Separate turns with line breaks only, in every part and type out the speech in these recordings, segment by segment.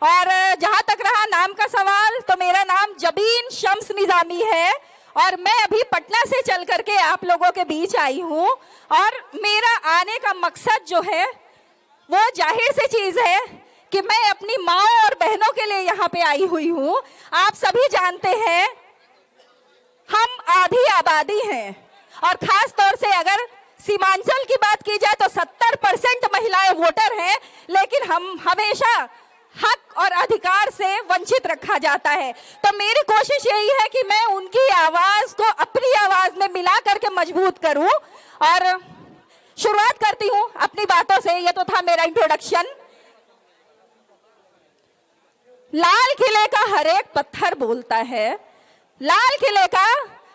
और जहां तक रहा नाम का सवाल, तो मेरा नाम जबीन शम्स निजामी है और मैं अभी पटना से चल करके आप लोगों के बीच आई हूं। और मेरा आने का मकसद जो है वो जाहिर सी चीज है कि मैं अपनी माओ और बहनों के लिए यहाँ पे आई हुई हूँ। आप सभी जानते हैं हम आधी आबादी हैं और खास तौर से अगर सीमांचल की बात की जाए तो 70% महिलाएं वोटर हैं, लेकिन हम हमेशा हक और अधिकार से वंचित रखा जाता है। तो मेरी कोशिश यही है कि मैं उनकी आवाज को अपनी आवाज में मिला करके मजबूत करूं। और शुरुआत करती हूं अपनी बातों से। ये तो था मेरा इंट्रोडक्शन। लाल किले का हर एक पत्थर बोलता है, लाल किले का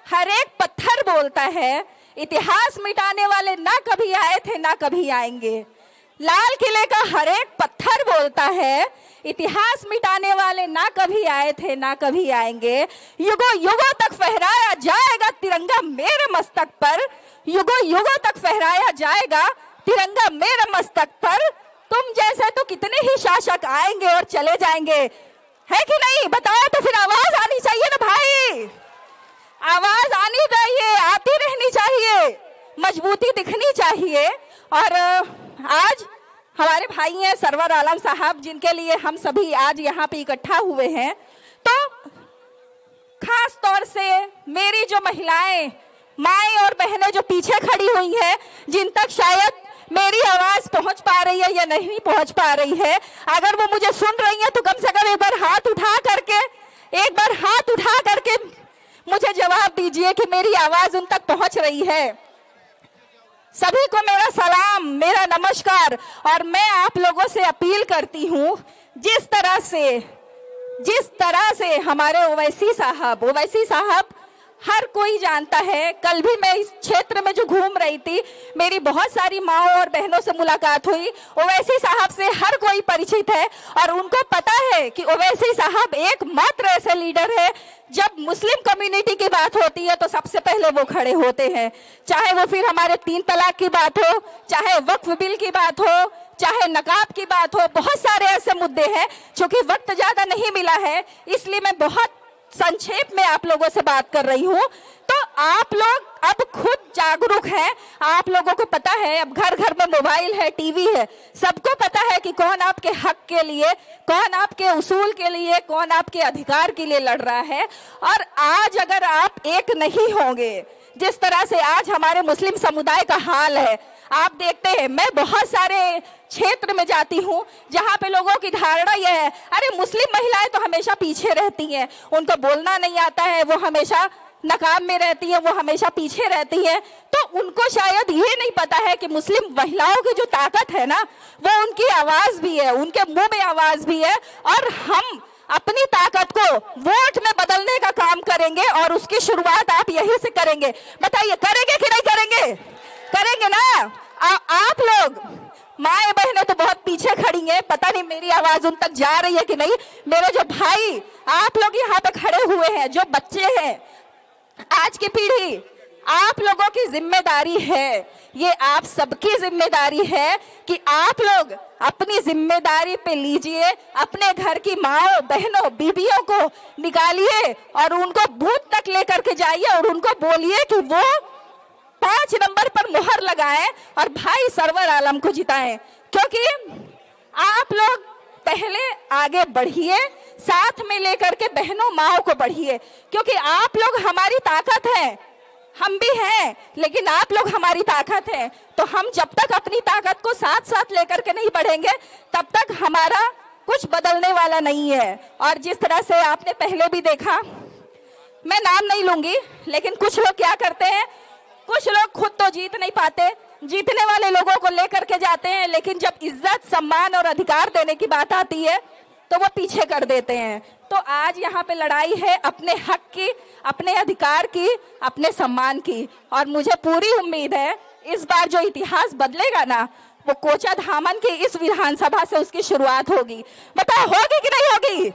हर एक पत्थर बोलता है, इतिहास मिटाने वाले ना कभी आए थे ना कभी आएंगे। लाल किले का हर एक पत्थर बोलता है, इतिहास मिटाने वाले ना कभी आए थे ना कभी आएंगे। युगों युगों तक फहराया जाएगा तिरंगा मेरे मस्तक पर, युगों युगों तक फहराया जाएगा तिरंगा मेरे मस्तक पर। तुम जैसे तो कितने ही शासक आएंगे और चले जाएंगे, है कि नहीं? बताओ तो फिर आवाज आनी चाहिए ना भाई, आवाज आनी चाहिए, आती रहनी चाहिए, मजबूती दिखनी चाहिए। और आज हमारे भाई हैं सरवर आलम साहब, जिनके लिए हम सभी आज यहाँ पे इकट्ठा हुए हैं। तो खास तौर से मेरी जो महिलाएं, माएं और बहनें जो पीछे खड़ी हुई हैं, जिन तक शायद मेरी आवाज पहुंच पा रही है या नहीं पहुंच पा रही है, अगर वो मुझे सुन रही हैं तो कम से कम एक बार हाथ उठा करके मुझे जवाब दीजिए कि मेरी आवाज उन तक पहुंच रही है। सभी को मेरा सलाम, मेरा नमस्कार। और मैं आप लोगों से अपील करती हूं, जिस तरह से हमारे ओवैसी साहब हर कोई जानता है। कल भी मैं इस क्षेत्र में जो घूम रही थी, मेरी बहुत सारी माओ और बहनों से मुलाकात हुई। ओवैसी साहब से हर कोई परिचित है और उनको पता है कि ओवैसी साहब एकमात्र ऐसे लीडर है, जब मुस्लिम कम्युनिटी की बात होती है तो सबसे पहले वो खड़े होते हैं। चाहे वो फिर हमारे 3 तलाक की बात हो, चाहे वक्फ बिल की बात हो, चाहे नकाब की बात हो, बहुत सारे ऐसे मुद्दे हैं। चूंकि वक्त ज्यादा नहीं मिला है, इसलिए मैं बहुत संक्षेप में आप लोगों से बात कर रही हूं। तो आप लोग अब खुद जागरूक हैं, आप लोगों को पता है, अब घर घर में मोबाइल है, टीवी है, सबको पता है कि कौन आपके हक के लिए, कौन आपके उसूल के लिए, कौन आपके अधिकार के लिए लड़ रहा है। और आज अगर आप एक नहीं होंगे, जिस तरह से आज हमारे मुस्लिम समुदाय का हाल है, आप देखते हैं, मैं बहुत सारे क्षेत्र में जाती हूँ जहाँ पे लोगों की धारणा यह है, अरे मुस्लिम महिलाएं तो हमेशा पीछे रहती हैं, उनको बोलना नहीं आता है, वो हमेशा नकाब में रहती है, वो हमेशा पीछे रहती है। तो उनको शायद ये नहीं पता है कि मुस्लिम महिलाओं की जो ताकत है ना, वो उनकी आवाज भी है, उनके मुंह में आवाज भी है। और हम अपनी ताकत को वोट में बदलने का काम करेंगे और उसकी शुरुआत आप यहीं से करेंगे। बताइए, करेंगे कि नहीं करेंगे? करेंगे ना? आप लोग माएं बहनें तो बहुत पीछे खड़ी हैं, पता नहीं मेरी आवाज उन तक जा रही है कि नहीं। मेरे जो भाई आप लोग यहाँ पे खड़े हुए हैं, जो बच्चे हैं, आज की पीढ़ी, आप लोगों की जिम्मेदारी है, ये आप सबकी जिम्मेदारी है कि आप लोग अपनी जिम्मेदारी पे लीजिए, अपने घर की माओ बहनों बीबियों को निकालिए और उनको बूथ तक लेकर के जाइए और उनको बोलिए कि वो 5 नंबर पर मुहर लगाएं और भाई सरवर आलम को जिताएं। क्योंकि आप लोग पहले आगे बढ़िए, साथ में लेकर के बहनों माओ को बढ़िए, क्योंकि आप लोग हमारी ताकत हैं, हम भी हैं, लेकिन आप लोग हमारी ताकत हैं। तो हम जब तक अपनी ताकत को साथ साथ लेकर के नहीं बढ़ेंगे, तब तक हमारा कुछ बदलने वाला नहीं है। और जिस तरह से आपने पहले भी देखा, मैं नाम नहीं लूंगी, लेकिन कुछ लोग क्या करते हैं, कुछ लोग खुद तो जीत नहीं पाते, जीतने वाले लोगों को लेकर के जाते हैं, लेकिन जब इज्जत, सम्मान और अधिकार देने की बात आती है तो वो पीछे कर देते हैं। तो आज यहाँ पे लड़ाई है अपने हक की, अपने अधिकार की, अपने सम्मान की। और मुझे पूरी उम्मीद है इस बार जो इतिहास बदलेगा ना, वो कोचा धामन की इस विधानसभा से उसकी शुरुआत होगी। बताओ, होगी कि नहीं होगी?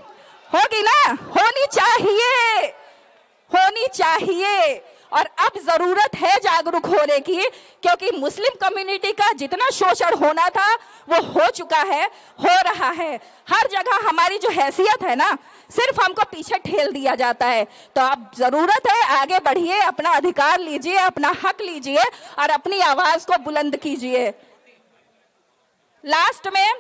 होगी ना? होनी चाहिए, होनी चाहिए। और अब जरूरत है जागरूक होने की, क्योंकि मुस्लिम कम्युनिटी का जितना शोषण होना था वो हो चुका है, हो रहा है। हर जगह हमारी जो हैसियत है ना, सिर्फ हमको पीछे ठेल दिया जाता है। तो अब जरूरत है आगे बढ़िए, अपना अधिकार लीजिए, अपना हक लीजिए और अपनी आवाज को बुलंद कीजिए। लास्ट में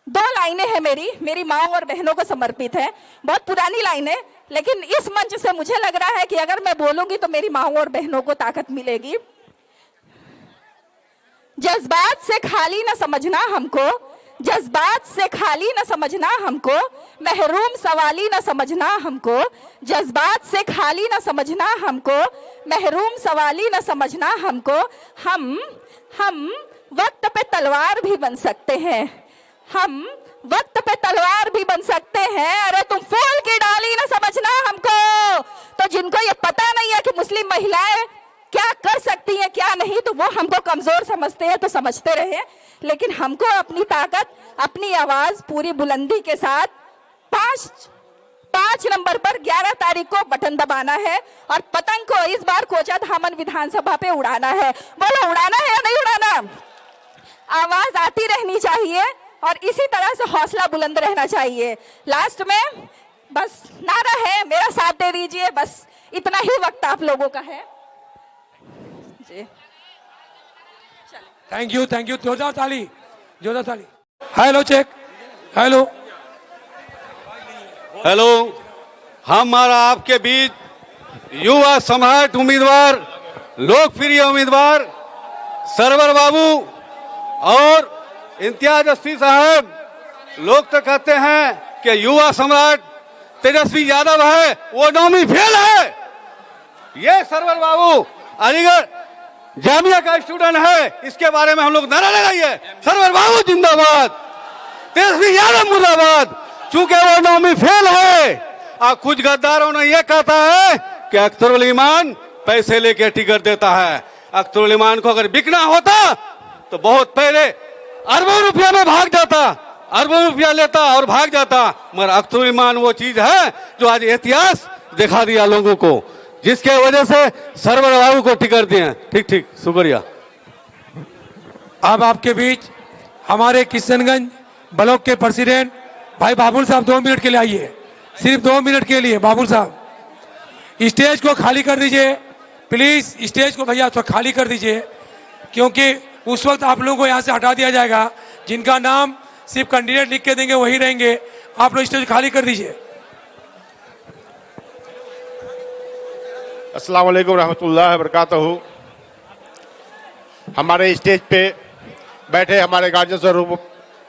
2 लाइनें हैं मेरी माओ और बहनों को समर्पित है। बहुत पुरानी लाइनें, लेकिन इस मंच से मुझे लग रहा है कि अगर मैं बोलूंगी तो मेरी माओ और बहनों को ताकत मिलेगी। जज्बात से खाली न समझना हमको, जज्बात से खाली न समझना हमको, महरूम सवाली न समझना हमको, जज्बात से खाली न समझना हमको, महरूम सवाली न समझना हमको। हम वक्त पे तलवार भी बन सकते हैं, हम वक्त पे तलवार भी बन सकते हैं। अरे तुम फूल की डाली ना समझना हमको। तो जिनको ये पता नहीं है कि मुस्लिम महिलाएं क्या कर सकती हैं क्या नहीं, तो वो हमको कमजोर समझते हैं, तो समझते रहे। लेकिन हमको अपनी ताकत, अपनी आवाज पूरी बुलंदी के साथ 5 नंबर पर 11 तारीख को बटन दबाना है और पतंग को इस बार कोचाधामन विधानसभा पे उड़ाना है। बोलो, उड़ाना है या नहीं उड़ाना? आवाज आती रहनी चाहिए और इसी तरह से हौसला बुलंद रहना चाहिए। लास्ट में बस नारा है, मेरा साथ दे दीजिए, बस इतना ही वक्त आप लोगों का है जी।
थैंक यू, जोरदार ताली। Hello check, hello.
हमारा आपके बीच युवा सम्राट उम्मीदवार, लोकप्रिय उम्मीदवार सरवर बाबू और इम्तियाज अस्फी साहब। लोग तो कहते हैं कि युवा सम्राट तेजस्वी यादव है, वो नौवीं फेल है। ये सरवर बाबू अलीगढ़ जामिया का स्टूडेंट है, इसके बारे में हम लोग नारा लगाइए, सरवर बाबू जिंदाबाद, तेजस्वी यादव मुर्दाबाद। चूंकि वो नौवीं फेल है और कुछ गद्दारों ने यह कहता है कि अख्तरुल ईमान पैसे लेके टिकट देता है। अख्तरुल ईमान को अगर बिकना होता तो बहुत पहले अरबों रुपया में भाग जाता, अरबों रुपया लेता और भाग जाता। मगर अख्तरुल ईमान वो चीज है जो आज इतिहास दिखा दिया लोगों को, जिसके वजह से सरवर बाबू को टिकट दिए। ठीक, शुक्रिया।
अब आपके बीच हमारे किशनगंज ब्लॉक के प्रेसिडेंट भाई बाबुल साहब 2 मिनट के लिए आइए, सिर्फ 2 मिनट के लिए। बाबुल साहब स्टेज को खाली कर दीजिए प्लीज, स्टेज को भैया तो खाली कर दीजिए, क्योंकि उस वक्त आप लोगों को यहाँ से हटा दिया जाएगा। जिनका नाम सिर्फ कैंडिडेट लिख के देंगे वही रहेंगे। आप लोग स्टेज खाली कर दीजिए।
अस्सलाम वालेकुम रहमतुल्लाहि व बरकातहू। हमारे स्टेज पे बैठे हमारे गार्जियन स्वरूप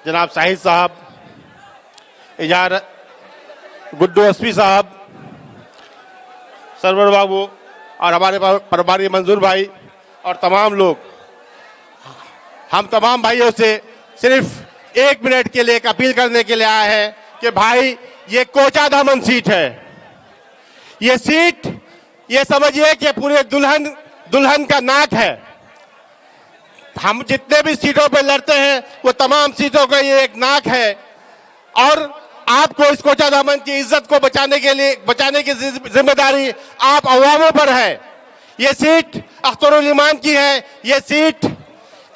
जनाब साहिद साहब, इजार गुड्डू अस्फी साहब, सरवर बाबू और हमारे प्रभारी मंजूर भाई और तमाम लोग, हम तमाम भाइयों से सिर्फ 1 मिनट के लिए एक अपील करने के लिए आए हैं कि भाई ये कोचाधामन सीट है। ये सीट ये समझिए कि पूरे दुल्हन का नाक है। हम जितने भी सीटों पे लड़ते हैं वो तमाम सीटों का ये एक नाक है और आपको इस कोचाधामन की इज्जत को बचाने की जिम्मेदारी आप अवामों पर है। ये सीट अख्तरुल ईमान की है, ये सीट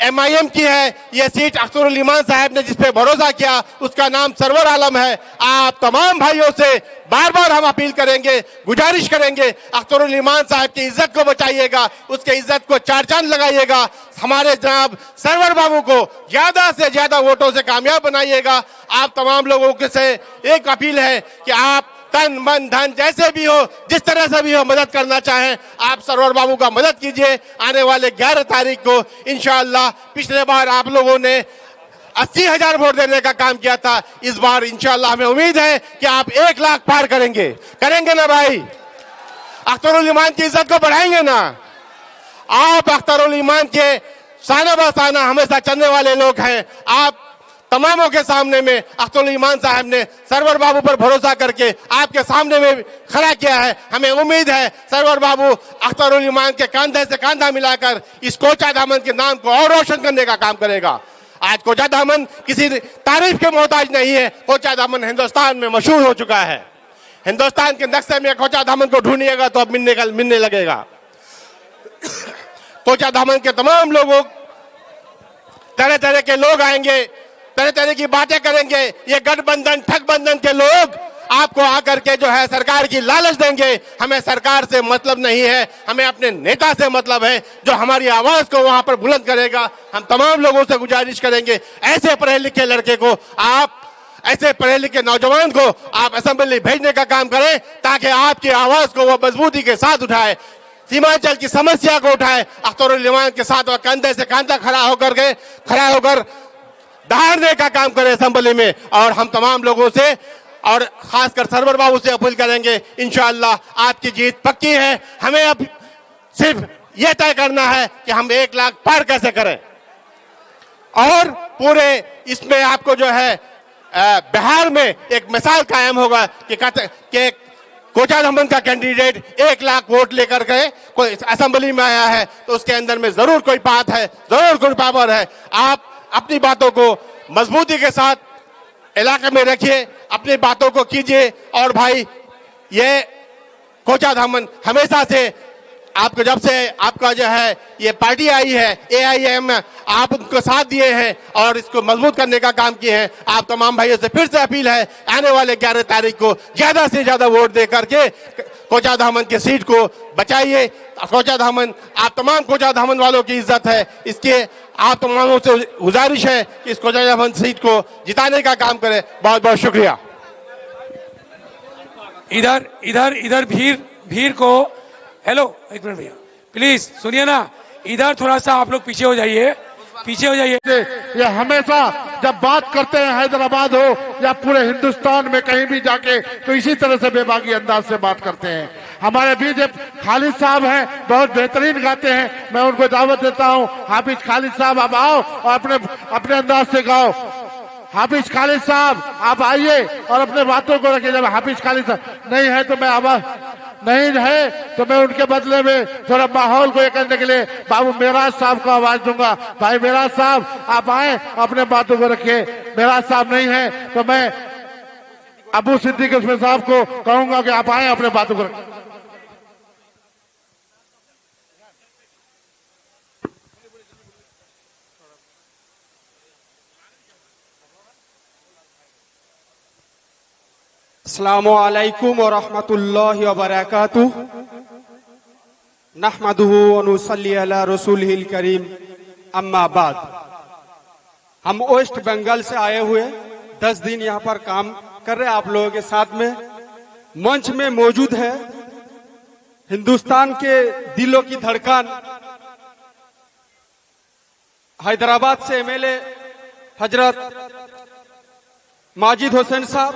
MIM की है, ये सीट अख्तरुल ईमान साहब ने जिस पे भरोसा किया उसका नाम सरवर आलम है। आप तमाम भाइयों से बार बार हम अपील करेंगे, गुजारिश करेंगे, अख्तरुल ईमान साहब की इज्जत को बचाइएगा, उसके इज्जत को 4 चांद लगाइएगा। हमारे जनाब सरवर बाबू को ज्यादा से ज्यादा वोटों से कामयाब बनाइएगा। आप तमाम लोगों के से एक अपील है कि आप तन मन धन जैसे भी हो, जिस तरह से भी हो, मदद करना चाहें, आप सरवर बाबू का मदद कीजिए। आने वाले 11 तारीख को इंशाअल्लाह, पिछले बार आप लोगों ने 80,000 वोट देने का काम किया था, इस बार इंशाअल्लाह हमें उम्मीद है कि आप 1 लाख पार करेंगे ना भाई? अख्तरुल ईमान की इज्जत को बढ़ाएंगे ना? आप अख्तरुल ईमान के साना बसाना हमेशा चलने वाले लोग हैं। आप तमामों के सामने में अख्तरुल ईमान साहब ने सरवर बाबू पर भरोसा करके आपके सामने में खड़ा किया है। हमें उम्मीद है सरवर बाबू अख्तरुल ईमान के कंधे से कंधा मिलाकर इस कोचाधामन के नाम को और रोशन करने का काम करेगा। आज कोचाधामन किसी तारीफ के मोहताज नहीं है। कोचाधामन हिंदुस्तान में मशहूर हो चुका है। हिंदुस्तान के नक्शे में कोचा धामन को ढूंढिएगा तो अब मिलने लगेगा। कोचा धामन के तमाम लोगों, तरह तरह के लोग आएंगे, तरह तरह की बातें करेंगे। ये गठबंधन ठगबंधन के लोग आपको आकर के जो है सरकार की लालच देंगे। हमें सरकार से मतलब नहीं है, हमें अपने नेता से मतलब है जो हमारी आवाज को वहां पर बुलंद करेगा। हम तमाम लोगों से गुजारिश करेंगे, ऐसे पढ़े लिखे लड़के को आप, ऐसे पढ़े लिखे नौजवान को आप असेंबली भेजने का काम करें ताकि आपकी आवाज को वो मजबूती के साथ उठाए, सीमांचल की समस्या को उठाए, अख्तरुल इमान के साथ वह कंधे से कंधा खड़ा होकर दहाड़ने का काम करें असेंबली में। और हम तमाम लोगों से और खासकर सरवर बाबू से अपील करेंगे, इंशाअल्लाह आपकी जीत पक्की है। हमें अब सिर्फ यह तय करना है कि हम 1 लाख पार कैसे करें। और पूरे इसमें आपको जो है बिहार में एक मिसाल कायम होगा कि कोचा धामन का कैंडिडेट 1 लाख वोट लेकर के कोई असेंबली में आया है तो उसके अंदर में जरूर कोई बात है, जरूर कोई पावर है। आप अपनी बातों को मजबूती के साथ इलाके में रखिए, अपनी बातों को कीजिए। और भाई ये कोचा धामन हमेशा से आपको, जब से आपका जो है ये पार्टी आई है AIM, आप उनको साथ दिए हैं और इसको मजबूत करने का काम किए हैं। आप तमाम भाइयों से फिर से अपील है, आने वाले 11 तारीख को ज्यादा से ज्यादा वोट दे करके कोचा धामन की सीट को बचाइए। कोचा धामन, आप तमाम कोचा धामन वालों की इज्जत है, इसके आप तमामों से गुजारिश है कि इस कोचा धामन सीट को जिताने का काम करें। बहुत बहुत शुक्रिया।
इधर भीड़ को, हेलो एक मिनट भैया प्लीज सुनिए ना, इधर थोड़ा सा आप लोग पीछे हो जाइए, पीछे हो जाइए।
ये हमेशा जब बात करते हैं हैदराबाद हो या पूरे हिंदुस्तान में कहीं भी जाके तो इसी तरह से बेबाकी अंदाज से बात करते हैं। हमारे बीच खालिद साहब हैं, बहुत बेहतरीन गाते हैं, मैं उनको दावत देता हूं। हाफिज खालिद साहब आप आओ और अपने अंदाज से गाओ। हाफिज खालिद साहब आप आइए और अपने बातों को रखिए। जब हाफिज खालिद साहब नहीं है तो मैं आवाज नहीं है तो मैं उनके बदले में थोड़ा माहौल को ये करने के लिए बाबू मेराज साहब को आवाज दूंगा। भाई मेराज साहब आप आए, अपने बातों को रखिए। मेराज साहब नहीं है तो मैं अबू सिद्दीक उसमें साहब को कहूंगा कि आप आए, अपने बातों को रखिए।
अस्सलामु अलैकुम व रहमतुल्लाहि व बरकातुहू। नहमदुहु व नुसल्ली अला रसूलिहिल करीम, अम्मा बाद। हम वेस्ट बंगाल से आए हुए 10 दिन यहाँ पर काम कर रहे हैं आप लोगों के साथ में। मंच में मौजूद है हिंदुस्तान के दिलों की धड़कन, हैदराबाद से MLA हजरत माजिद हुसैन साहब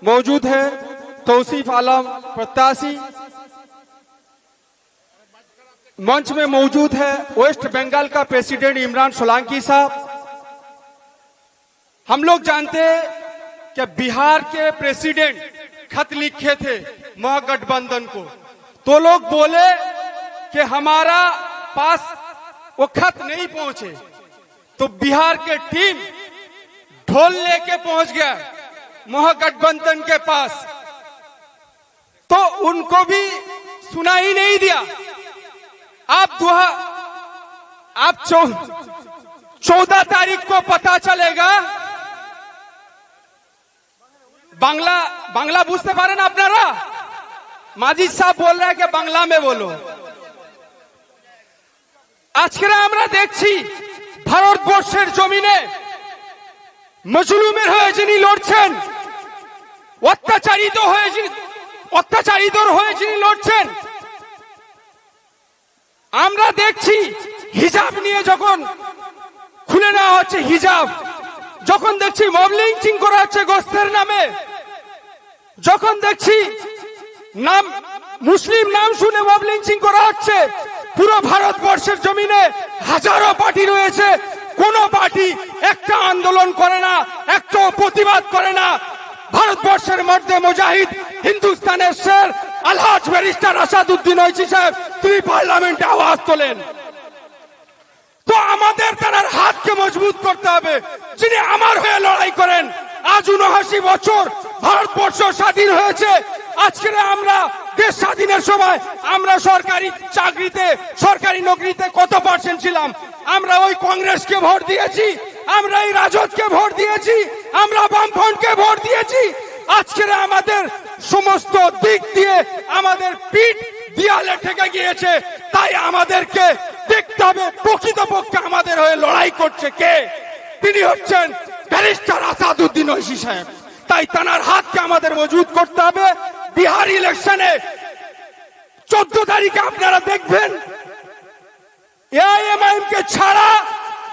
मौजूद है, तौसीफ आलम प्रत्याशी। मंच में मौजूद है वेस्ट बंगाल का प्रेसिडेंट इमरान सोलंकी साहब। हम लोग जानते हैं कि बिहार के प्रेसिडेंट खत लिखे थे महागठबंधन को, तो लोग बोले कि हमारा पास वो खत नहीं पहुंचे, तो बिहार के टीम ढोल लेके पहुंच गया महागठबंधन के पास, तो उनको भी सुना ही नहीं दिया। आप 14 तारीख को पता चलेगा। বাংলা বুঝতে পারেন আপনারা? মাজিদ সাহেব বল रहे हैं कि বাংলা में बोलो। আজকে আমরা দেখছি ভারতবর্ষের জমিনে মজলুমের হয়ে যিনি লড়ছেন, অত্যাচারিতর হয়ে যিনি লড়ছেন, আমরা দেখছি হিজাব নিয়ে যখন খুলে নেওয়া হচ্ছে হিজাব, যখন দেখছি মব লিঞ্চিং করা হচ্ছে গোস্তের নামে, যখন দেখছি মুসলিম নাম শুনে মব লিঞ্চিং করা হচ্ছে, পুরো ভারতবর্ষের জমিনে হাজারো পার্টি রয়েছে, কোন পার্টি একটা আন্দোলন করে না, একটা প্রতিবাদ করে না। ভারতবর্ষের মধ্যে মুজাহিদ হিন্দুস্তানের শের আলহাজ ব্যারিস্টার আসাদুদ্দিন ঐশী সাহেব তিনি পার্লামেন্টে আওয়াজ তোলেন। তো আমাদের তার হাতকে মজবুত করতে হবে, যিনি আমার হয়ে লড়াই করেন। আজ ৭৯ বছর ভারতবর্ষ স্বাধীন হয়েছে। আজকে আমরা দেশ স্বাধীনের সময় আমরা সরকারি চাকরিতে, সরকারি নকরিতে কত পার্সেন্ট ছিলাম? আমরা ওই কংগ্রেসকে ভোট দিয়েছি, আমরা এই রাজদকে ভোট দিয়েছি, আমরা বামফ্রন্টকে ভোট দিয়েছি। আজকে আমাদের সমস্ত দিক দিয়ে আমাদের পিঠ দেয়ালে ঠেকে গিয়েছে। তাই আমাদেরকে দেখতে হবে প্রকৃতপক্ষে আমাদের হয়ে লড়াই করছে কে। তিনি হচ্ছেন ব্যারিস্টার আসাদুদ্দিন ঐশী সাহেব। তাই তার হাতকে আমাদের মজবুত করতে হবে। বিহার ইলেকশনে 14 তারিখে আপনারা দেখবেন এআইএমআইএম কে ছাড়া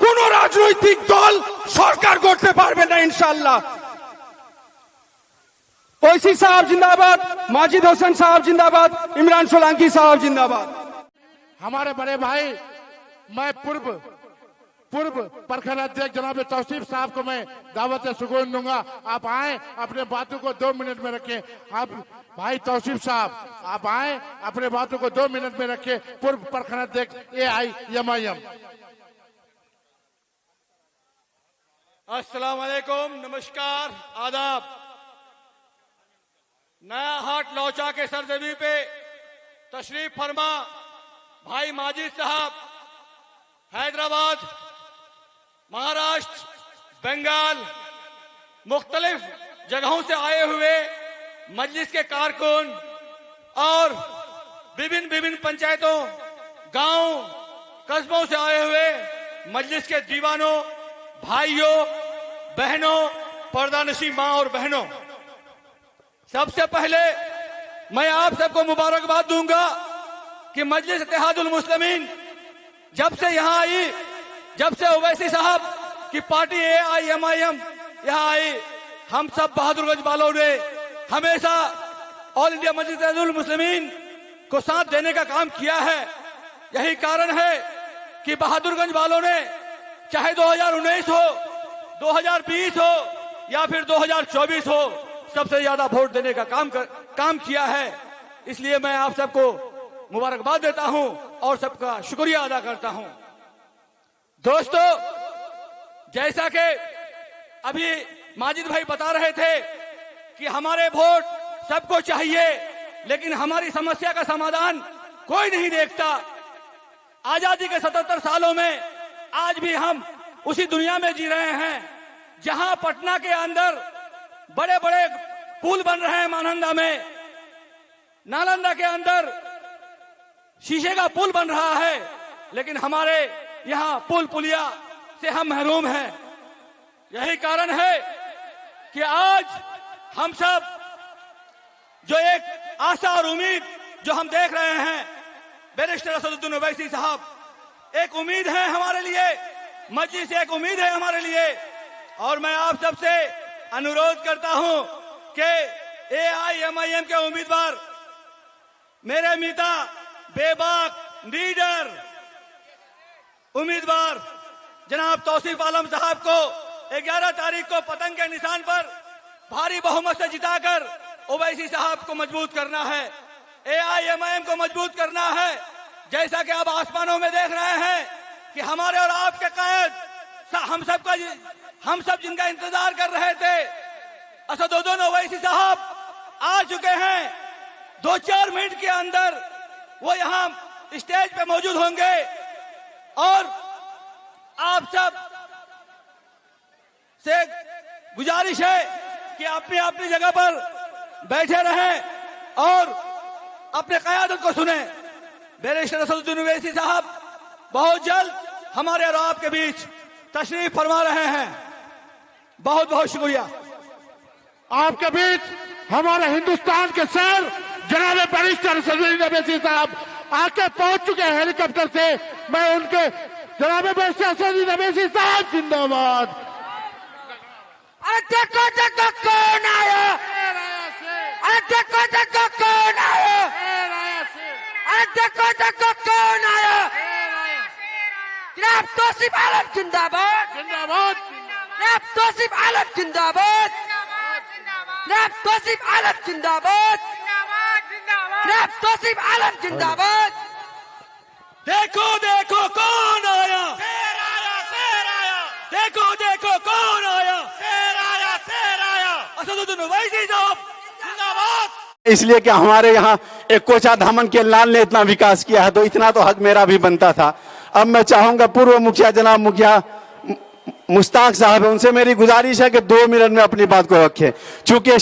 কোন রাজনৈতিক দল সরকার করতে পারবে না ইনশাআল্লাহ। ओसी साहब जिंदाबाद, माजिद हुसैन साहब जिंदाबाद, इमरान सोलंकी साहब जिंदाबाद।
हमारे बड़े भाई, मैं पूर्व प्रखंड अध्यक्ष जनाब तौसीफ साहब को मैं दावत सुकून दूंगा। आप आए, अपने बातों को 2 मिनट में रखें। आप भाई तौसीफ साहब, आप आए, अपने बातों को 2 मिनट में रखें। पूर्व प्रखंड अध्यक्ष AIMIM।
अस्सलाम वालेकुम, नमस्कार, आदाब। नया हाट लौचा के सरजमी पे तशरीफ फरमा भाई माजिद साहब हैदराबाद, महाराष्ट्र, बंगाल, मुख्तलिफ जगहों से आए हुए मजलिस के कारकुन और विभिन्न पंचायतों, गांव, कस्बों से आए हुए मजलिस के दीवानों, भाइयों, बहनों, पर्दानशी मां और बहनों, सबसे पहले मैं आप सबको मुबारकबाद दूंगा कि मजलिस इत्तेहादुल मुस्लिमीन जब से यहां आई, जब से ओवैसी साहब की पार्टी AIMIM यहां आई, हम सब बहादुरगंज वालों ने हमेशा ऑल इंडिया मजलिस इत्तेहादुल मुस्लिमीन को साथ देने का काम किया है। यही कारण है कि बहादुरगंज वालों ने चाहे 2019 हो, 2020 हो या फिर 2024 हो, सबसे ज्यादा वोट देने का काम किया है। इसलिए मैं आप सबको मुबारकबाद देता हूं और सबका शुक्रिया अदा करता हूं। दोस्तों, जैसा कि अभी माजिद भाई बता रहे थे कि हमारे वोट सबको चाहिए, लेकिन हमारी समस्या का समाधान कोई नहीं देखता। आजादी के 77 सालों में आज भी हम उसी दुनिया में जी रहे हैं जहां पटना के अंदर बड़े बड़े पुल बन रहे हैं। महानंदा में, नालंदा के अंदर शीशे का पुल बन रहा है, लेकिन हमारे यहां पुल पुलिया से हम महरूम हैं। यही कारण है कि आज हम सब जो एक आशा और उम्मीद जो हम देख रहे हैं, बैरिस्टर असदुद्दीन ओवैसी साहब एक उम्मीद है हमारे लिए, मजलिस एक उम्मीद है हमारे लिए। और मैं आप सबसे अनुरोध करता हूं कि AIMIM के उम्मीदवार मेरे मिता बेबाक लीडर उम्मीदवार जनाब तौसीफ आलम साहब को 11 तारीख को पतंग के निशान पर भारी बहुमत से जिताकर ओवैसी साहब को मजबूत करना है, AIMIM को मजबूत करना है। जैसा कि आप आसमानों में देख रहे हैं कि हमारे और आपके कायद हम सब जिनका इंतजार कर रहे थे, असदुद्दीन ओवैसी साहब आ चुके हैं। 2-4 मिनट के अंदर वो यहां स्टेज पे मौजूद होंगे और आप सब से गुजारिश है कि अपनी अपनी जगह पर बैठे रहें और अपने क़यादत को सुने। बैरिस्टर असदुद्दीन ओवैसी साहब बहुत जल्द हमारे और आपके बीच तशरीफ फरमा रहे हैं। बहुत बहुत शुक्रिया।
आपके बीच हमारे हिंदुस्तान के सर जनाब बैरिस्टर असदुद्दीन ओवैसी साहब आके पहुंच चुके हैं हेलीकॉप्टर से। मैं उनके जनाब बैरिस्टर असदुद्दीन ओवैसी साहब जिंदाबाद।
देखो कौन आया, देखो कौन आया, देखो कौन आया। जनाब तौसीफ आलम जिंदाबाद,
जिंदाबाद,
जनाब तौसीफ आलम जिंदाबाद, जनाब तौसीफ आलम जिंदाबाद, जनाब तौसीफ आलम जिंदाबाद।
देखो देखो कौन आया,
शेर आया, शेर आया,
देखो देखो कौन आया,
शेर आया, शेर आया।
असदुद्दीन ओवैसी साहब जिंदाबाद।
इसलिए कि हमारे यहाँ एक कोचा धामन के लाल ने इतना विकास किया है, तो इतना तो हक मेरा भी बनता था। अब मैं चाहूंगा पूर्व मुखिया जनाब मुखिया मुश्ताक साहब है, उनसे मेरी गुजारिश है कि 2 मिनट में अपनी बात को रखें। चूंकि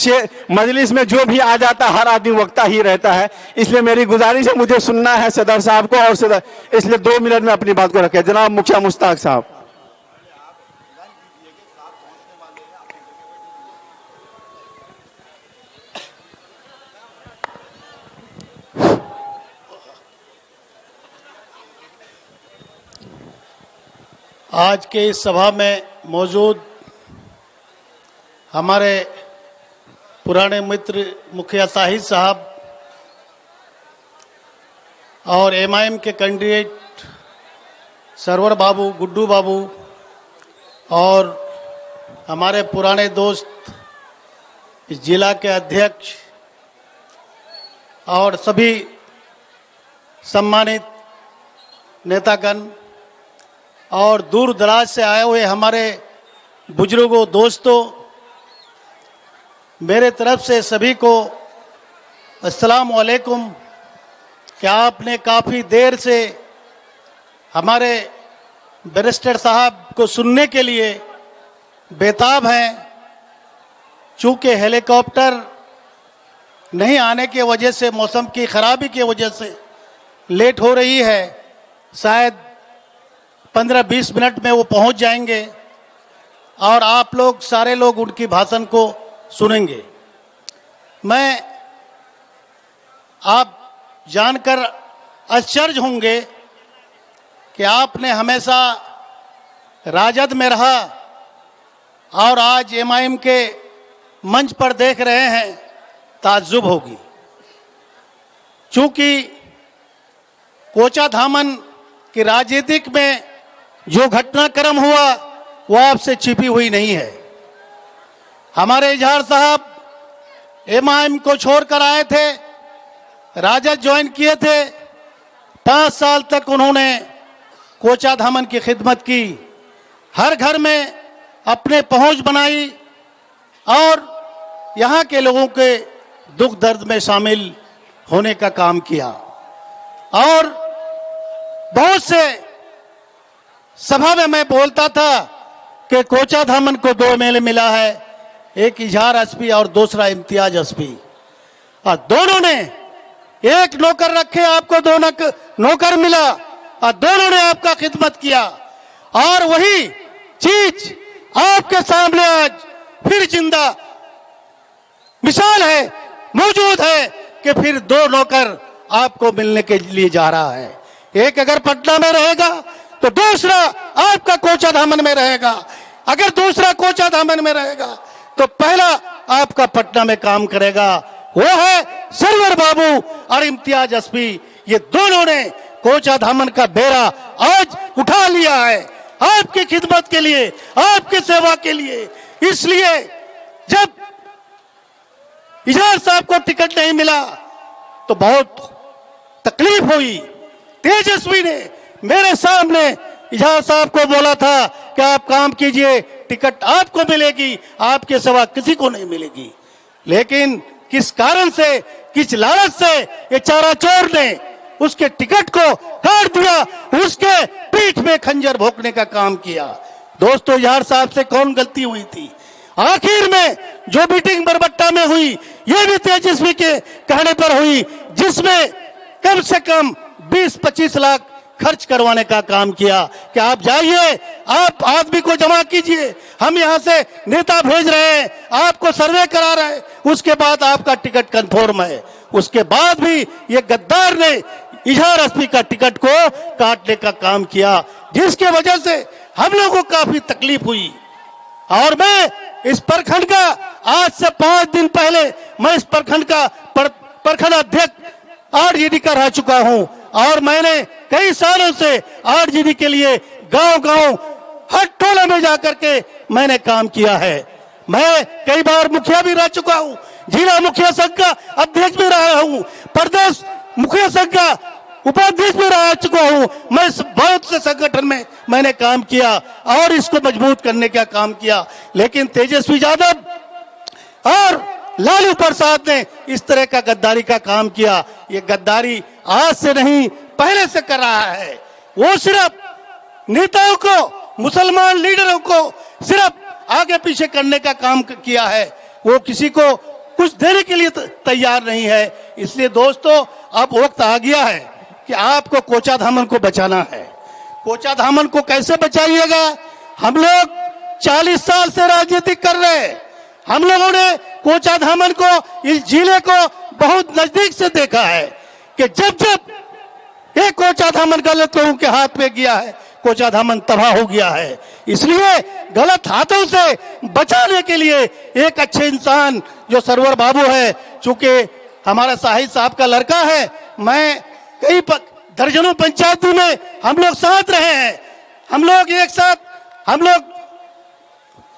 मजलिस में जो भी आ जाता हर आदमी वक्ता ही रहता है, इसलिए मेरी गुजारिश है, मुझे सुनना है सदर साहब को, और इसलिए 2 मिनट में अपनी बात को रखें। जनाब मुखिया मुश्ताक साहब।
आज के इस सभा में मौजूद हमारे पुराने मित्र मुखिया ताहिर साहब और एमआईएम के कैंडिडेट सरवर बाबू, गुड्डू बाबू और हमारे पुराने दोस्त इस जिला के अध्यक्ष और सभी सम्मानित नेतागण और दूर दराज से आए हुए हमारे बुजुर्गों, दोस्तों, मेरे तरफ से सभी को अस्सलाम वालेकुम। क्या आपने काफ़ी देर से हमारे बैरिस्टर साहब को सुनने के लिए बेताब हैं। चूँकि हेलीकॉप्टर नहीं आने की वजह से, मौसम की खराबी की वजह से लेट हो रही है। शायद 15-20 मिनट में वो पहुंच जाएंगे और आप लोग सारे लोग उनकी भाषण को सुनेंगे। मैं आप जानकर आश्चर्य होंगे कि आपने हमेशा राजद में रहा और आज एमआईएम के मंच पर देख रहे हैं, ताज्जुब होगी। चूंकि कोचा धामन की राजनीतिक में जो घटनाक्रम हुआ वो आपसे छिपी हुई नहीं है। हमारे इजहार साहब एमआईएम को छोड़कर आए थे, राजद ज्वाइन किए थे। 5 साल तक उन्होंने कोचा धामन की खिदमत की, हर घर में अपने पहुंच बनाई और यहाँ के लोगों के दुख दर्द में शामिल होने का काम किया। और बहुत से सभा में मैं बोलता था कि कोचा धामन को 2 मेले मिला है, एक इजहार एसपी और दूसरा इम्तियाज एसपी, और दोनों ने एक नौकर रखे, आपको 2 नौकर मिला और दोनों ने आपका खिदमत किया। और वही चीज आपके सामने आज फिर जिंदा मिसाल है, मौजूद है कि फिर 2 नौकर आपको मिलने के लिए जा रहा है। एक अगर पटना में रहेगा तो दूसरा आपका कोचा धामन में रहेगा। अगर दूसरा कोचा धामन में रहेगा तो पहला आपका पटना में काम करेगा। वो है सरवर बाबू और इम्तियाज एसपी। ये दोनों ने कोचा धामन का बेड़ा आज उठा लिया है आपकी खिदमत के लिए, आपकी सेवा के लिए। इसलिए जब इजहार साहब को टिकट नहीं मिला तो बहुत तकलीफ हुई। तेजस्वी ने मेरे सामने इजहार साहब को बोला था कि आप काम कीजिए, टिकट आपको मिलेगी, आपके सिवा किसी को नहीं मिलेगी। लेकिन किस कारण से, किस लालच से ये चाराचोर ने उसके टिकट को काट दिया, उसके पीठ में खंजर भोंकने का काम किया। दोस्तों, इजहार साहब से कौन गलती हुई थी? आखिर में जो मीटिंग बरबट्टा में हुई, ये भी तेजस्वी के कहने पर हुई, जिसमें कम से कम 20-25 लाख खर्च करवाने का काम किया कि आप जाइए, आप आदमी को जमा कीजिए, हम यहाँ से नेता भेज रहे हैं, आपको सर्वे करा रहे हैं, उसके बाद आपका टिकट कंफर्म है। उसके बाद भी ये गद्दार ने इजहार एसपी का टिकट को काटने का काम किया, जिसके वजह से हम लोगों को काफी तकलीफ हुई। और मैं इस प्रखंड का आज से 5 दिन पहले मैं इस प्रखंड का प्रखंड अध्यक्ष आरजेडी का रह चुका हूं और मैंने कई सालों से आरजेडी के लिए गांव-गांव हर टोले में जाकर के मैंने काम किया है। मैं कई बार मुखिया भी रह चुका हूं, जिला मुखिया संघ का अध्यक्ष भी रहा हूं, प्रदेश मुखिया संघ का उपाध्यक्ष भी रह चुका हूं। मैं बहुत से संगठन में मैंने काम किया और इसको मजबूत करने का काम किया। लेकिन तेजस्वी यादव और लालू प्रसाद ने इस तरह का गद्दारी का काम किया। ये गद्दारी आज से नहीं पहले से कर रहा है। वो सिर्फ नेताओं को, मुसलमान लीडरों को सिर्फ आगे पीछे करने का काम किया है, वो किसी को कुछ देने के लिए तैयार नहीं है। इसलिए दोस्तों अब वक्त आ गया है कि आपको कोचा धामन को बचाना है। कोचा धामन को कैसे बचाइएगा? हम लोग 40 साल से राजनीति कर रहे हैं। हम लोगों ने कोचा धामन को, इस जिले को बहुत नजदीक से देखा है कि जब जब ये कोचा धामन गलत लोगों के हाथ में गया है, कोचा धामन तबाह हो गया है। इसलिए गलत हाथों से बचाने के लिए एक अच्छे इंसान जो सरवर बाबू है, चूंकि हमारा साहिद साहब का लड़का है, मैं कई दर्जनों पंचायतों में हम लोग साथ रहे हैं, हम लोग एक साथ, हम लोग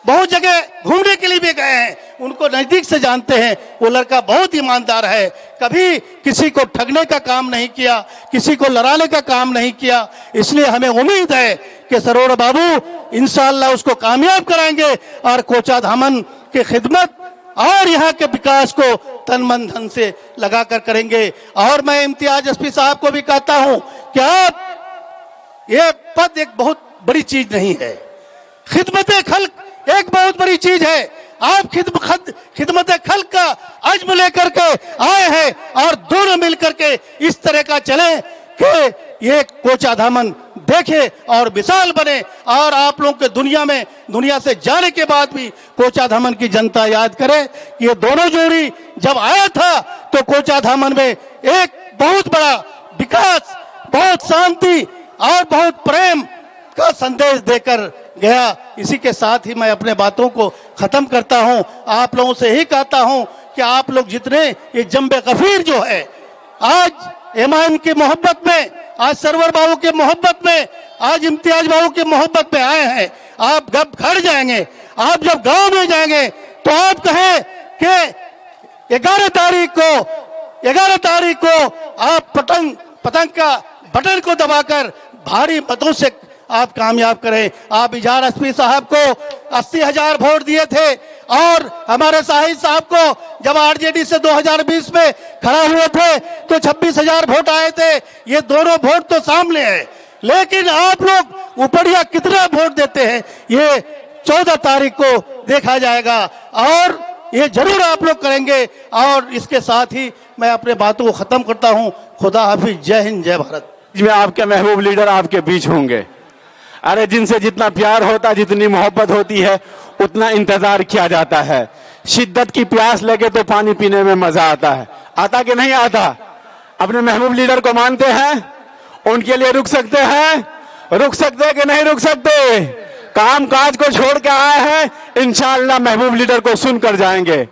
बहुत जगह घूमने के लिए भी गए हैं, उनको नजदीक से जानते हैं। वो लड़का बहुत ईमानदार है, कभी किसी को ठगने का काम नहीं किया, किसी को लड़ाने का काम नहीं किया। इसलिए हमें उम्मीद है कि सरवर बाबू इंशाअल्लाह उसको कामयाब कराएंगे और कोचा धामन की खिदमत और यहाँ के विकास को तन मन धन से लगाकर करेंगे। और मैं इम्तियाज एसपी साहब को भी कहता हूँ कि आप, ये पद एक बहुत बड़ी चीज नहीं है, खिदमत खल्क एक बहुत बड़ी चीज है। आप खिदमत खल्क का अज़्म लेकर के आए हैं और दोनों मिलकर के इस तरह का चले कि ये कोचा धामन देखे और मिसाल बने। और आप लोगों के दुनिया से जाने के बाद भी कोचा धामन की जनता याद करे कि ये दोनों जोड़ी जब आया था तो कोचा धामन में एक बहुत बड़ा विकास, बहुत शांति और बहुत प्रेम का संदेश देकर गया। इसी के साथ ही मैं अपने बातों को खत्म करता हूं। आप लोगों से ही कहता हूं कि आप लोग जितने ये जम्बे गफीर जो है, आज ईमान की मोहब्बत में, आज सरवर बाबू के मोहब्बत में, आज इम्तियाज बाबू के मोहब्बत में आए हैं, आप जब घर जाएंगे, आप जब गांव में जाएंगे तो आप कहें कि 11 तारीख को आप पतंग का बटन को दबाकर भारी मतों से आप कामयाब करें। आप इजहार एसपी साहब को 80,000 वोट दिए थे और हमारे साहिद साहब को जब आरजेडी से 2020 में खड़ा हुए थे तो 26,000 वोट आए थे। ये दोनों वोट तो सामने है, लेकिन आप लोग ऊपरिया कितना वोट देते हैं ये 14 तारीख को देखा जाएगा और ये जरूर आप लोग करेंगे। और इसके साथ ही मैं अपने बातों को खत्म करता हूँ। खुदा हाफिज, जय हिंद, जय भारत।
में आपके महबूब लीडर आपके बीच होंगे। अरे जिनसे जितना प्यार होता, जितनी मोहब्बत होती है, उतना इंतजार किया जाता है। शिद्दत की प्यास लगे तो पानी पीने में मजा आता है। आता कि नहीं आता? अपने महबूब लीडर को मानते हैं? उनके लिए रुक सकते हैं? रुक सकते कि नहीं रुक सकते? काम काज को छोड़ के आए हैं, इंशाअल्लाह महबूब लीडर को सुनकर जाएंगे।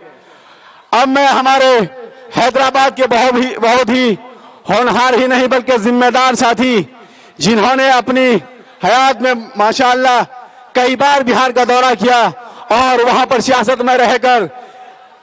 अब मैं हमारे हैदराबाद के बहुत ही होनहार ही नहीं बल्कि जिम्मेदार साथी, जिन्होंने अपनी हयात में माशाअल्लाह कई बार बिहार का दौरा किया और वहां पर सियासत में रहकर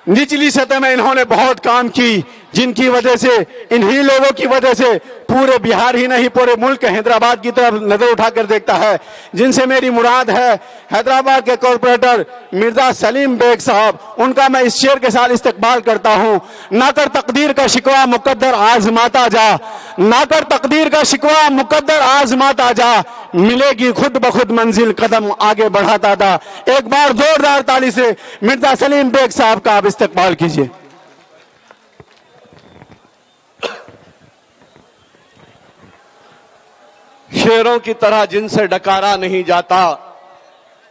निचली सतह में इन्होंने बहुत काम की, जिनकी वजह से, इन्हीं लोगों की वजह से पूरे बिहार ही नहीं पूरे मुल्क हैदराबाद की तरफ नजर उठाकर देखता है। जिनसे मेरी मुराद है हैदराबाद के कॉर्पोरेटर मिर्जा सलीम बेग साहब, उनका मैं इस शेर के साथ इस्तकबाल करता हूं। ना कर तकदीर का शिकवा मुकद्दर आजमाता जा, ना कर तकदीर का शिकवा मुकद्दर आजमाता जा, मिलेगी खुद बखुद मंजिल कदम आगे बढ़ाता था। एक बार जोरदार ताली से मिर्जा सलीम बेग साहब का आप इस्तकबाल कीजिए।
शेरों की तरह जिनसे डकारा नहीं जाता,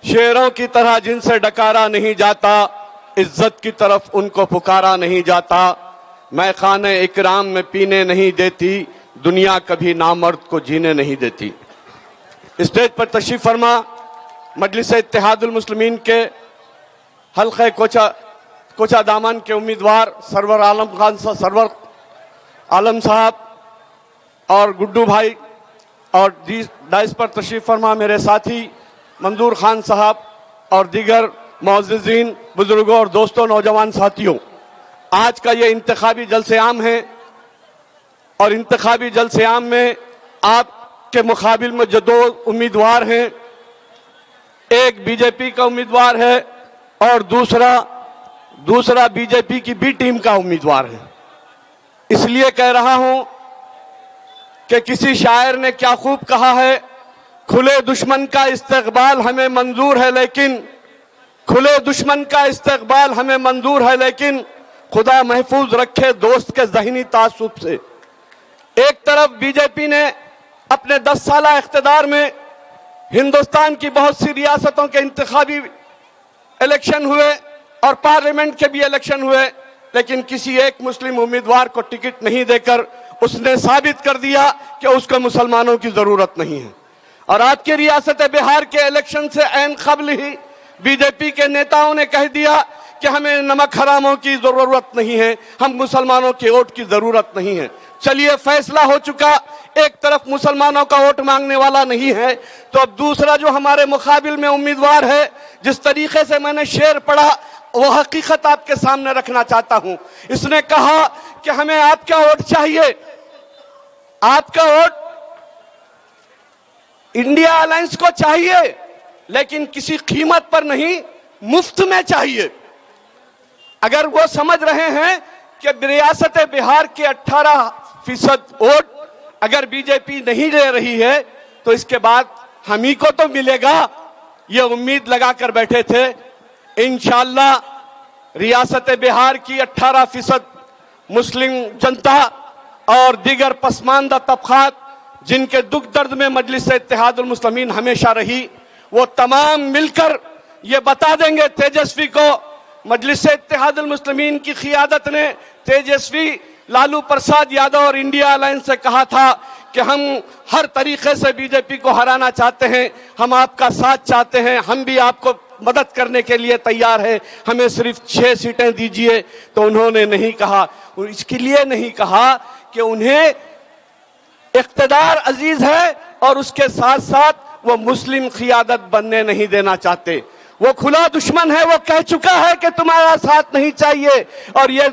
शेरों की तरह जिनसे डकारा नहीं जाता, इज्जत की तरफ उनको पुकारा नहीं जाता। मैं खाने इकराम में पीने नहीं देती, दुनिया कभी नामर्द को जीने नहीं देती। स्टेज पर तशरीफ फरमा मजलिस इत्तेहादुल मुस्लिमीन के हल्के कोचा दामन के उम्मीदवार सरवर आलम साहब और गुड्डू भाई, और डाइस पर तशरीफ फरमा मेरे साथी मंजूर खान साहब और दीगर मुअज़्ज़िज़ीन, बुजुर्गों और दोस्तों, नौजवान साथियों। आज का ये इंतखाबी जलसे आम है और इंतखाबी जलसे आम में आपके मुकाबिल में जो दो उम्मीदवार हैं, एक बीजेपी का उम्मीदवार है और दूसरा
दूसरा बीजेपी की बी टीम का उम्मीदवार है। इसलिए कह रहा हूं कि किसी शायर ने क्या खूब कहा है, खुले दुश्मन का इस्तकबाल हमें मंजूर है लेकिन खुले दुश्मन का इस्तकबाल हमें मंजूर है लेकिन खुदा महफूज रखे दोस्त के ज़हनी तासुब से। एक तरफ बीजेपी ने अपने 10 साल इख्तिदार में हिंदुस्तान की बहुत सी रियासतों के इंतखाबी इलेक्शन हुए और पार्लियामेंट के भी इलेक्शन हुए, लेकिन किसी एक मुस्लिम उम्मीदवार को टिकट नहीं देकर उसने साबित कर दिया कि उसको मुसलमानों की जरूरत नहीं है। और आपकी रियासत बिहार के इलेक्शन से ऐन कबल ही बीजेपी के नेताओं ने कह दिया कि हमें नमक हरामों की जरूरत नहीं है, हम मुसलमानों के वोट की जरूरत नहीं है। चलिए फैसला हो चुका, एक तरफ मुसलमानों का वोट मांगने वाला नहीं है, तो अब दूसरा जो हमारे मुकाबिल में उम्मीदवार है, जिस तरीके से मैंने शेर पढ़ा वो हकीकत आपके सामने रखना चाहता हूं। इसने कहा कि हमें आपका वोट चाहिए, आपका वोट इंडिया अलायंस को चाहिए, लेकिन किसी कीमत पर नहीं, मुफ्त में चाहिए। अगर वो समझ रहे हैं कि रियासत बिहार के 18% वोट अगर बीजेपी नहीं ले रही है तो इसके बाद हम ही को तो मिलेगा, ये उम्मीद लगाकर बैठे थे। इंशाअल्लाह रियासत बिहार की 18% मुस्लिम जनता और दीगर पसमानदा तबकात जिनके दुख दर्द में मजलिस इत्तेहादुल मुस्लिमीन हमेशा रही, वो तमाम मिलकर ये बता देंगे तेजस्वी को। मजलिस इत्तेहादुल मुस्लिमीन की क़ियादत ने तेजस्वी लालू प्रसाद यादव और इंडिया अलायंस से कहा था कि हम हर तरीके से बीजेपी को हराना चाहते हैं, हम आपका साथ चाहते हैं, हम भी आपको मदद करने के लिए तैयार है, हमें सिर्फ 6 सीटें दीजिए। तो उन्होंने नहीं कहा, इसके लिए नहीं कहा कि उन्हें इख्तिदार अजीज है और उसके साथ साथ वो मुस्लिम क़ियादत बनने नहीं देना चाहते। वो खुला दुश्मन है, वो कह चुका है कि तुम्हारा साथ नहीं चाहिए, और ये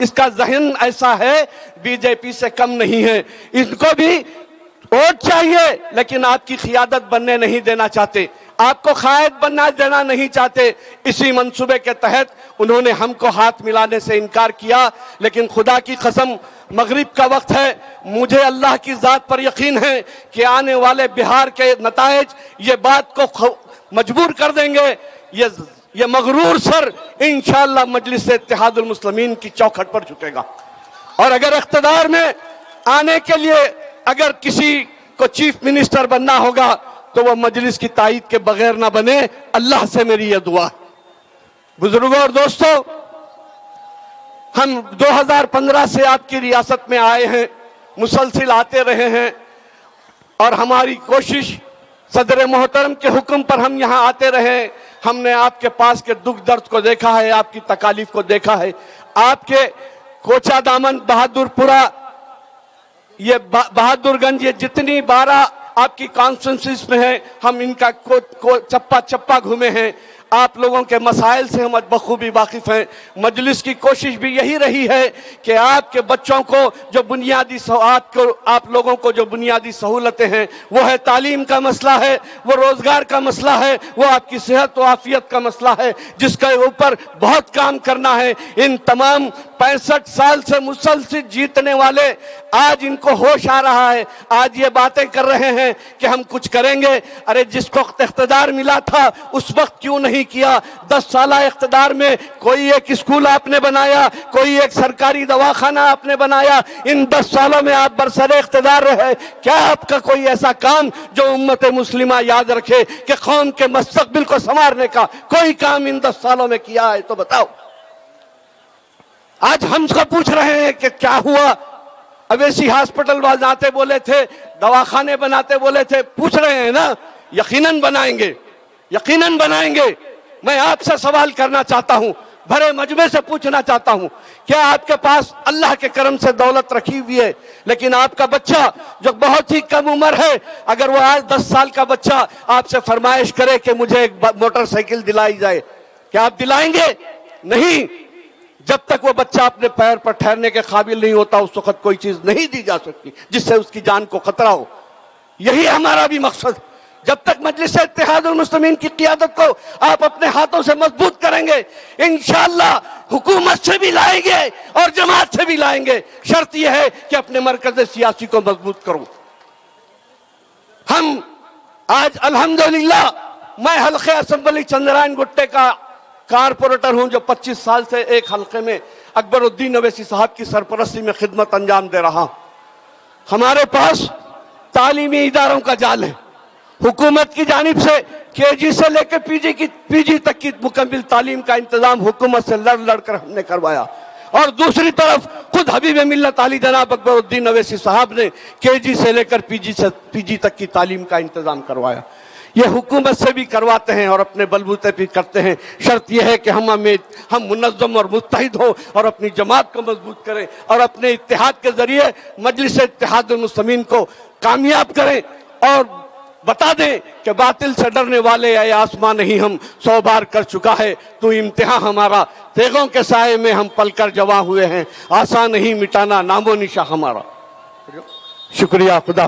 इसका जहन ऐसा है, बीजेपी से कम नहीं है। इनको भी वोट चाहिए लेकिन आपकी क़ियादत बनने नहीं देना चाहते, आपको कायद बनना देना नहीं चाहते। इसी मंसूबे के तहत उन्होंने हमको हाथ मिलाने से इनकार किया। लेकिन खुदा की कसम, मगरिब का वक्त है, मुझे अल्लाह की जात पर यकीन है कि आने वाले बिहार के नताइज ये बात को मजबूर कर देंगे। ये मगरूर सर इंशाअल्लाह मजलिस इत्तेहादुल मुस्लिमीन की चौखट पर झुकेगा। और अगर इख्तिदार में आने के लिए अगर किसी को चीफ मिनिस्टर बनना होगा तो वह मजलिस की ताईद के बगैर ना बने, अल्लाह से मेरी यह दुआ। बुजुर्गों और दोस्तों, हम 2015 से आपकी रियासत में आए हैं, मुसलसिल आते रहे हैं, और हमारी कोशिश सदर मोहतरम के हुक्म पर हम यहाँ आते रहे। हमने आपके पास के दुख दर्द को देखा है, आपकी तकालीफ को देखा है। आपके कोचा दामन, बहादुरपुरा, ये बहादुरगंज, ये जितनी 12 आपकी कॉन्स्टिट्यूंसीज में है, हम इनका को चप्पा चप्पा घूमे हैं। आप लोगों के मसाइल से हम बखूबी वाकिफ हैं। मजलिस की कोशिश भी यही रही है कि आपके बच्चों को जो बुनियादी आप लोगों को जो बुनियादी सहूलतें हैं, वो है तालीम का मसला है, वो रोजगार का मसला है, वो आपकी सेहत व आफियत का मसला है, जिसके ऊपर बहुत काम करना है। इन तमाम 65 साल से मुसलसिल जीतने वाले आज इनको होश आ रहा है, आज ये बातें कर रहे हैं कि हम कुछ करेंगे। अरे जिस वक्त इख्तिदार मिला था उस वक्त क्यों नहीं किया? 10 साल इख्तिदार में कोई एक स्कूल आपने बनाया, कोई एक सरकारी दवाखाना आपने बनाया। इन 10 सालों में आप बरसरे इख्तिदार रहे, क्या आपका कोई ऐसा काम जो उम्मत मुस्लिमा याद रखे कि कौम के मुस्तकबिल को संवारने का कोई काम इन 10 सालों में किया है? तो बताओ। आज हमसे पूछ रहे हैं कि क्या हुआ? अवेसी हॉस्पिटल बनाते बोले थे, दवाखाने बनाते बोले थे, पूछ रहे हैं ना? यकीनन बनाएंगे, यकीनन बनाएंगे। मैं आपसे सवाल करना चाहता हूं, भरे मजमे से पूछना चाहता हूं, क्या आपके पास अल्लाह के करम से दौलत रखी हुई है, लेकिन आपका बच्चा जो बहुत ही कम उम्र है, अगर वो आज 10 साल का बच्चा आपसे फरमाइश करे कि मुझे एक मोटरसाइकिल दिलाई जाए, क्या आप दिलाएंगे? नहीं। जब तक वो बच्चा अपने पैर पर ठहरने के काबिल नहीं होता, उस वक्त कोई चीज नहीं दी जा सकती जिससे उसकी जान को खतरा हो। यही हमारा भी मकसद। जब तक मजलिस इत्तेहादुल मुस्लिमीन की क़ियादत को आप अपने हाथों से मजबूत करेंगे, इंशाअल्लाह हुकूमत से भी लाएंगे और जमात से भी लाएंगे। शर्त यह है कि अपने मरकज़ सियासी को मजबूत करो। हम आज अल्हम्दुलिल्लाह, मैं हल्के असेंबली चंद्रायन गुट्टे का कारपोरेटर हूं, जो 25 साल से एक हल्के में अकबरुद्दीन अवैसी साहब की सरपरस्ती में खिदमत अंजाम दे रहा। हमारे पास तालीमी इदारों का जाल है। हुकूमत की जानिब से केजी से लेकर पीजी तक की मुकम्मल तालीम का इंतजाम हुकूमत से लड़ कर हमने करवाया, और दूसरी तरफ खुद हबीब मिल्लत आली जनाब अकबरुद्दीन अवैसी साहब ने केजी से लेकर पीजी तक की तालीम का इंतजाम करवाया। ये हुकूमत से भी करवाते हैं और अपने बलबूते भी करते हैं। शर्त यह है कि हम मुनज़्ज़म और मुत्तहिद हो और अपनी जमात को मजबूत करें और अपने इत्तेहाद के जरिए मजलिस इत्तेहादुल मुस्लिमीन को कामयाब करें और बता दें कि बातिल से डरने वाले या आसमां नहीं, हम 100 बार कर चुका है तो इम्तिहान हमारा। तेगों के साए में हम पलकर जवा हुए हैं, आसान नहीं मिटाना नामो निशा हमारा। शुक्रिया, खुदा।